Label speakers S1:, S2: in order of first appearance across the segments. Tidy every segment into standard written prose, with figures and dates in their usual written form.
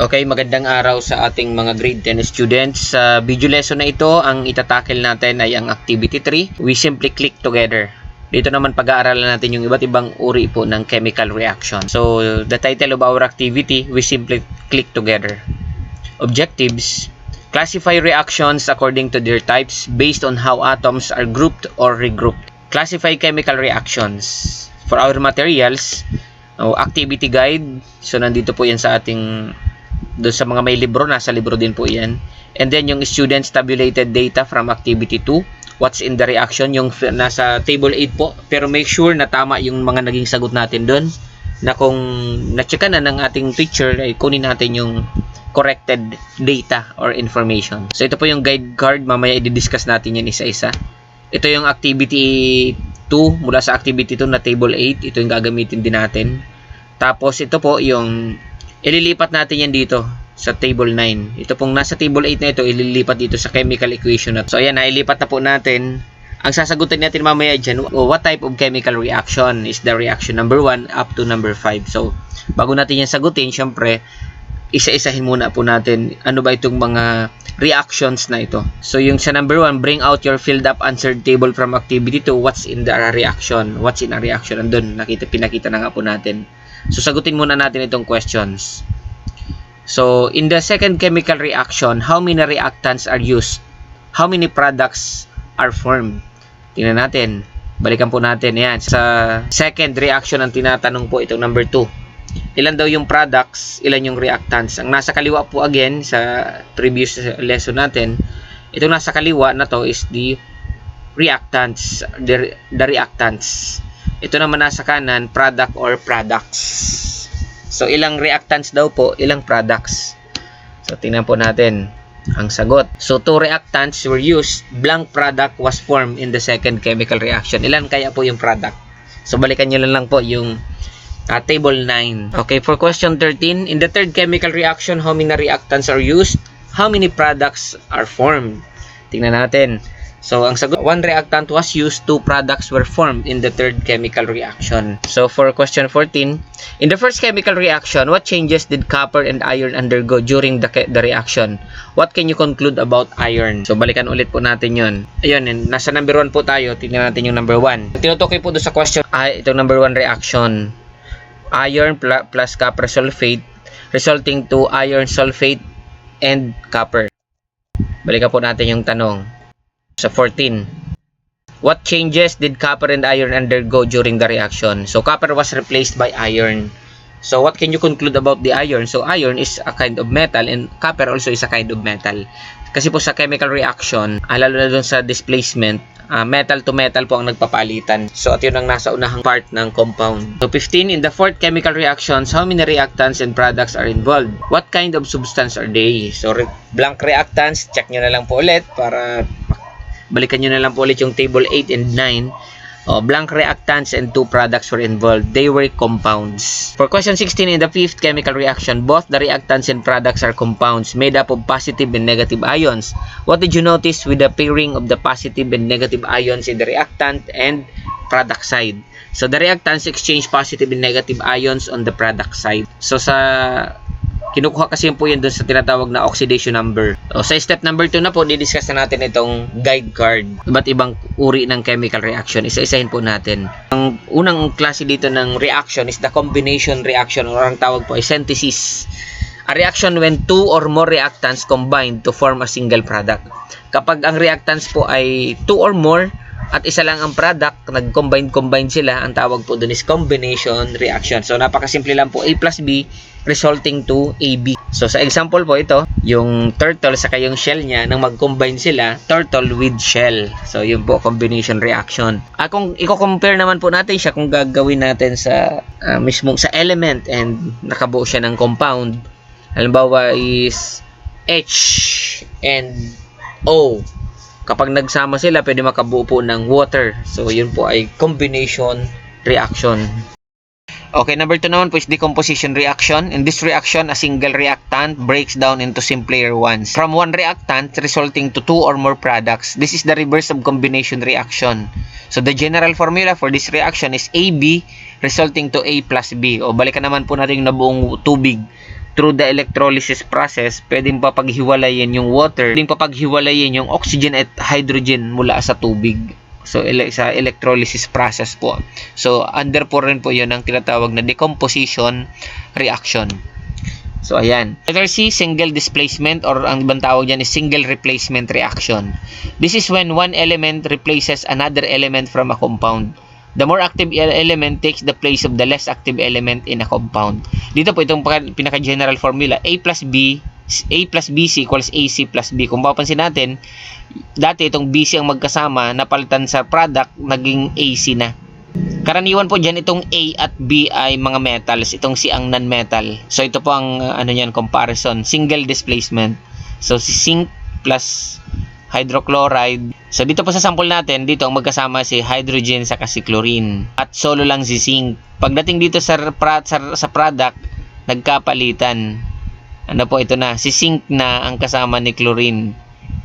S1: Okay, magandang araw sa ating mga grade 10 students. Sa video lesson na ito, ang itatakil natin ay ang activity 3. We simply click together. Dito naman pag-aaralan natin yung iba't ibang uri po ng chemical reaction. So, the title of our activity, we simply click together. Objectives: classify reactions according to their types based on how atoms are grouped or regrouped. Classify chemical reactions. For our materials, activity guide. So, nandito po yan sa ating doon sa mga may libro, nasa libro din po yan. And then yung students tabulated data from activity 2, what's in the reaction, yung nasa table 8 po. Pero make sure na tama yung mga naging sagot natin doon, na kung na-checka na ng ating teacher, ay kunin natin yung corrected data or information. So ito po yung guide card, mamaya i-discuss natin yan isa-isa. Ito yung activity 2, mula sa activity 2 na table 8, ito yung gagamitin din natin. Tapos ito po yung ililipat natin yan dito sa table 9. Ito pong nasa table 8 na ito, ililipat dito sa chemical equation na to. So ayan, nailipat na po natin. Ang sasagutin natin mamaya dyan, what type of chemical reaction is the reaction number 1 up to number 5. So bago natin yan sagutin, syempre isa-isahin muna po natin ano ba itong mga reactions na ito. So yung sa number 1, bring out your filled up answered table from activity 2, what's in the reaction, what's in a reaction. Andun, pinakita na nga po natin. So sagutin muna natin itong questions. So in the second chemical reaction, how many reactants are used? How many products are formed? Tingnan natin. Balikan po natin yan. Sa second reaction ang tinatanong po itong number 2. Ilan daw yung products, ilan yung reactants? Ang nasa kaliwa po again sa previous lesson natin, itong nasa kaliwa na to is the reactants, the reactants. Ito naman nasa kanan, product or products. So, ilang reactants daw po, ilang products. So, tingnan po natin ang sagot. So, 2 reactants were used, blank product was formed in the second chemical reaction. Ilan kaya po yung product? So, balikan nyo lang po yung table 9. Okay, for question 13, in the third chemical reaction, how many reactants are used? How many products are formed? Tingnan natin. So, ang sagot, 1 reactant was used, 2 products were formed in the third chemical reaction. So, for question 14, in the first chemical reaction, what changes did copper and iron undergo during the reaction? What can you conclude about iron? So, balikan ulit po natin yun. Ayun, nasa number 1 po tayo. Tingnan natin yung number 1. Tinutukoy po doon sa question, itong number 1 reaction. Iron plus copper sulfate resulting to iron sulfate and copper. Balikan po natin yung tanong. Sa 14, what changes did copper and iron undergo during the reaction? So, copper was replaced by iron. So, what can you conclude about the iron? So, iron is a kind of metal and copper also is a kind of metal. Kasi po sa chemical reaction, lalo na dun sa displacement, metal to metal po ang nagpapalitan. So, at yun ang nasa unahang part ng compound. So, 15, in the fourth chemical reactions, how many reactants and products are involved? What kind of substance are they? So, blank reactants, check nyo na lang po ulit para balikan nyo na lang po ulit yung table 8 and 9. Blank reactants and 2 products were involved. They were compounds. For question 16, in the fifth chemical reaction, both the reactants and products are compounds made up of positive and negative ions. What did you notice with the pairing of the positive and negative ions in the reactant and product side? So, the reactants exchange positive and negative ions on the product side. So, kinukuha kasi po yun dun sa tinatawag na oxidation number. So, sa step number 2 na po, didiscuss na natin itong guide card. Iba't ibang uri ng chemical reaction. Isa-isahin po natin. Ang unang klase dito ng reaction is the combination reaction or ang tawag po ay synthesis. A reaction when 2 or more reactants combine to form a single product. Kapag ang reactants po ay 2 or more at isa lang ang product, nag-combine sila, ang tawag po dun is combination reaction. So, napakasimple lang po, A plus B resulting to AB. So, sa example po ito, yung turtle saka yung shell niya, nang mag-combine sila, turtle with shell. So, yun po, combination reaction. Kung i-compare naman po natin siya, kung gagawin natin sa mismong sa element and nakabuo siya ng compound, halimbawa is H and O. Kapag nagsama sila, pwede makabuo po ng water. So, yun po ay combination reaction. Okay, number 2 naman po is decomposition reaction. In this reaction, a single reactant breaks down into simpler ones. From one reactant resulting to 2 or more products. This is the reverse of combination reaction. So, the general formula for this reaction is AB resulting to A plus B. O, balikan naman po natin yung nabuong tubig. through the electrolysis process, pwedeng papaghiwalayin yung water, pwedeng papaghiwalayin yung oxygen at hydrogen mula sa tubig. So, sa electrolysis process po. So, under po rin po yun ang tinatawag na decomposition reaction. So, ayan. Letter C, single displacement, or ang ibang tawag dyan is single replacement reaction. This is when one element replaces another element from a compound. The more active element takes the place of the less active element in a compound. Dito po itong pinaka-general formula, A plus BC equals AC plus B. Kung papansin natin, dati itong BC ang magkasama, napalitan sa product, naging AC na. Karaniwan po dyan, itong A at B ay mga metals, itong C ang non-metal. So ito po ang comparison, single displacement. So si zinc plus hydrochloride. So dito po sa sample natin, dito ang magkasama si hydrogen sa si chlorine. At solo lang si zinc. Pagdating dito sa product, nagkapalitan. Ano po ito na, si zinc na ang kasama ni chlorine.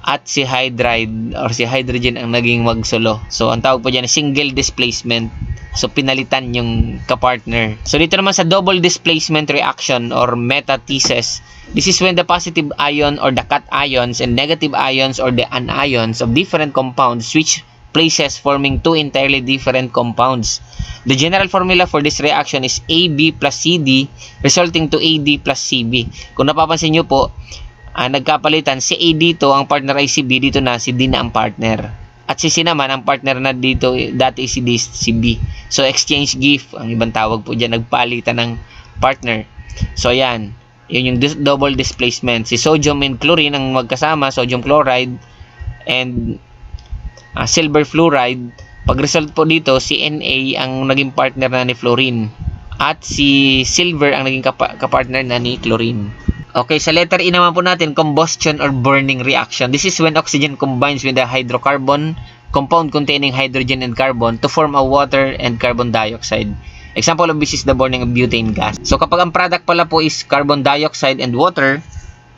S1: At si hydride or si hydrogen ang naging magsolo. So ang tawag po dyan single displacement. So pinalitan yung kapartner. So dito naman sa double displacement reaction or metathesis, this is when the positive ion or the cations and negative ions or the anions of different compounds switch places, forming two entirely different compounds. The general formula for this reaction is AB plus CD resulting to AD plus CB. Kung napapansin nyo po, nagkapalitan si A dito, ang partner ay si B, dito na si D na ang partner. At si C naman, ang partner na dito, dati si D, si B. So, exchange gift, ang ibang tawag po dyan, nagpalitan ng partner. So, ayan. Yun yung double displacement. Si sodium and chlorine ang magkasama, sodium chloride and silver fluoride. Pag result po dito, si Na ang naging partner na ni fluorine. At si silver ang naging kapartner na ni chlorine. Okay, sa letter E naman po natin, combustion or burning reaction. This is when oxygen combines with a hydrocarbon compound containing hydrogen and carbon to form a water and carbon dioxide. Example of this is the burning of butane gas. So kapag ang product pala po is carbon dioxide and water,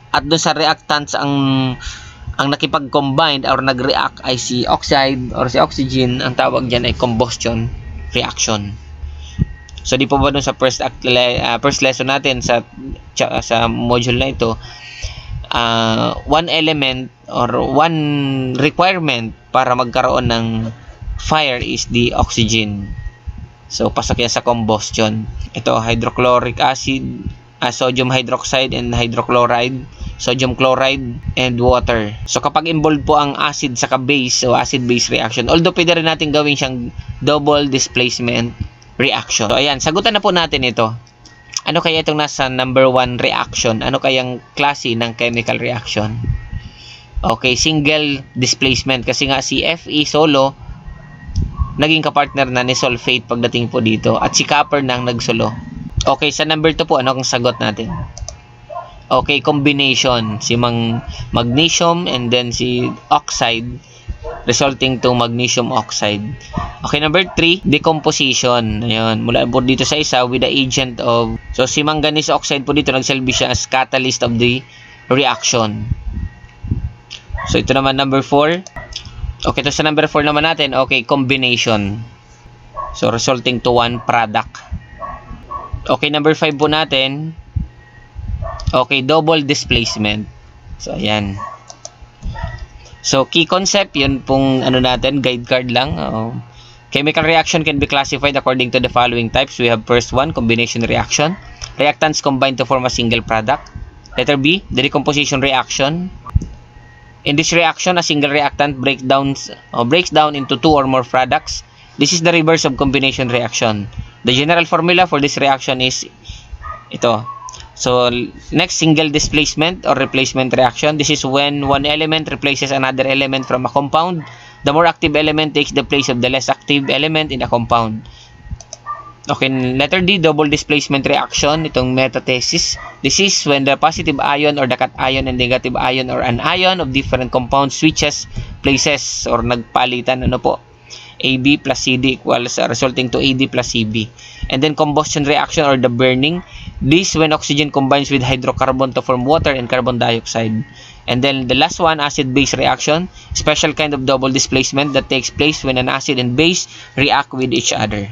S1: at doon sa reactants ang nakipag-combine or nag-react ay si oxide or si oxygen, ang tawag dyan ay combustion reaction. So di po ba dun sa first lesson natin sa module na ito, one element or one requirement para magkaroon ng fire is the oxygen. So pasok yan sa combustion. Ito hydrochloric acid, sodium hydroxide and hydrochloride, sodium chloride and water. So kapag involved po ang acid sa base, so acid-base reaction, although pwede rin natin gawin siyang double displacement reaction. So ayan, sagutan na po natin ito. Ano kaya itong nasa number 1 reaction? Ano kayang klase ng chemical reaction? Okay, single displacement kasi nga si Fe solo naging kapartner na ni sulfate pagdating po dito at si copper nang nagsolo. Okay, sa number 2 po, ano ang sagot natin? Okay, combination. Si magnesium and then si oxide resulting to magnesium oxide. Okay, number 3, decomposition. Ayun, mula po dito sa isa with the agent of, so si manganese oxide po dito nagsilbi siya as catalyst of the reaction. So ito naman number 4. Okay, ito sa number 4 naman natin, okay, combination. So resulting to one product. Okay, number 5 po natin, okay, double displacement. So ayan. So, key concept, yun pong natin, guide card lang. Chemical reaction can be classified according to the following types. We have first one, combination reaction. Reactants combine to form a single product. Letter B, the decomposition reaction. In this reaction, a single reactant breaks down into two or more products. This is the reverse of combination reaction. The general formula for this reaction is ito. So, next, single displacement or replacement reaction. This is when one element replaces another element from a compound. The more active element takes the place of the less active element in a compound. Okay, letter D, double displacement reaction. Itong metathesis. This is when the positive ion or the cation and negative ion or an ion of different compounds switches places or nagpalitan. AB plus CD equals resulting to AD plus CB. And then combustion reaction or the burning. This when oxygen combines with hydrocarbon to form water and carbon dioxide. And then the last one, acid-base reaction. Special kind of double displacement that takes place when an acid and base react with each other.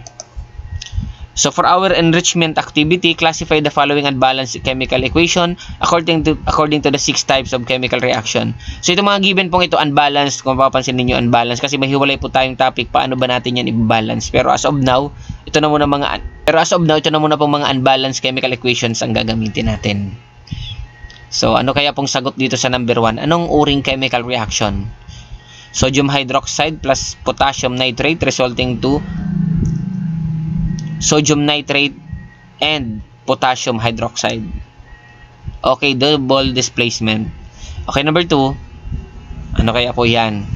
S1: So for our enrichment activity, classify the following unbalanced chemical equation according to the 6 types of chemical reaction. So itong mga given pong ito unbalanced, kung mapapansin niyo unbalanced kasi mahiwalay po tayong topic paano ba natin yan i-balance. Pero as of now, ito na muna pong mga unbalanced chemical equations ang gagamitin natin. So ano kaya pong sagot dito sa number 1? Anong uring chemical reaction? Sodium hydroxide plus potassium nitrate resulting to sodium nitrate and potassium hydroxide. Okay, double displacement. Okay, number 2. Ano kaya po yan?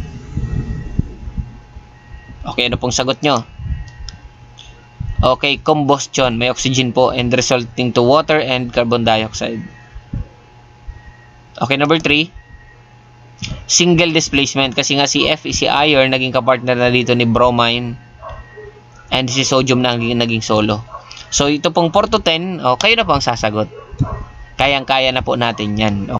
S1: Okay, ano pong sagot nyo? Okay, combustion. May oxygen po and resulting to water and carbon dioxide. Okay, number 3. Single displacement. Kasi nga si F is si iron, naging kapartner na dito ni bromine. And si sodium na naging solo. So, ito pong 4 to 10, kayo na po ang sasagot. Kayang-kaya na po natin yan.